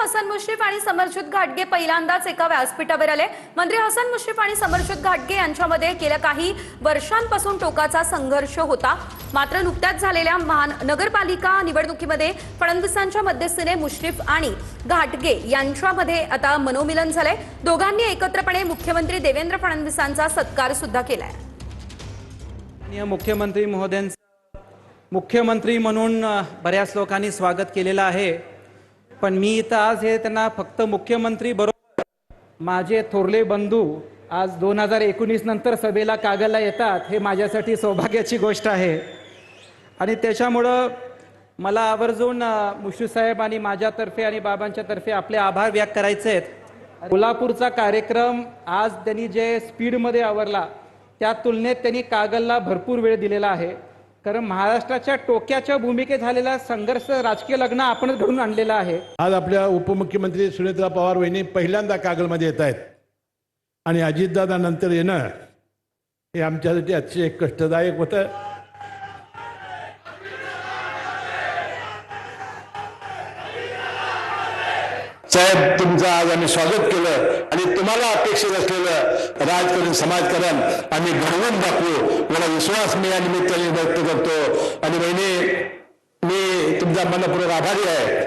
हसन मुश्रीफ आणि समरजित घाटगे पहिल्यांदाच एका व्यासपीठावर आले। मंत्री हसन मुश्रीफ आणि समरजित घाटगे यांच्यामध्ये गेल्या काही वर्षांपासून टोकाचा संघर्ष होता। मात्र नुकत्याच झालेल्या महानगरपालिका निवडणुकीमध्ये फडणवीसांच्या मध्यस्थीने मुश्रीफ आणि घाटगे यांच्यामध्ये आता मनोमिलन झाले। दोघांनी एकत्रपणे मुख्यमंत्री देवेंद्र फडणवीसांचा सत्कार सुद्धा केलाय। मुख्यमंत्री महोदयांचं मुख्यमंत्री म्हणून बऱ्याच लोकांनी स्वागत केलेलं आहे, पण मी इथं आज हे त्यांना फक्त मुख्यमंत्री बरोबर माझे थोरले बंधू आज 2019 नंतर सभेला कागलला येतात, हे माझ्यासाठी सौभाग्याची गोष्ट आहे। आणि त्याच्यामुळं मला आवर्जून मुश्रीफ साहेब आणि माझ्यातर्फे आणि बाबांच्या तर्फे आपले आभार व्यक्त करायचे आहेत। कोल्हापूरचा कार्यक्रम आज त्यांनी जे स्पीडमध्ये आवरला त्या तुलनेत त्यांनी कागलला भरपूर वेळ दिलेला आहे, कारण महाराष्ट्राच्या टोक्याच्या भूमिकेत झालेला संघर्ष राजकीय लग्न आपणच घडून आणलेला आहे। आज आपल्या उपमुख्यमंत्री सुनेत्रा पवार वहिनी पहिल्यांदा कागलमध्ये येत आहेत आणि अजितदादा नंतर येणं हे आमच्यासाठी अतिशय कष्टदायक होतं। साहेब, तुमचं आज आम्ही स्वागत केलं आणि तुम्हाला अपेक्षित असलेलं राजकारण समाजकारण आम्ही घडवून दाखवू, मला विश्वास मी या निमित्ताने व्यक्त करतो। आणि बहिणी, मी तुमचा मनपूर्वक आभारी आहे।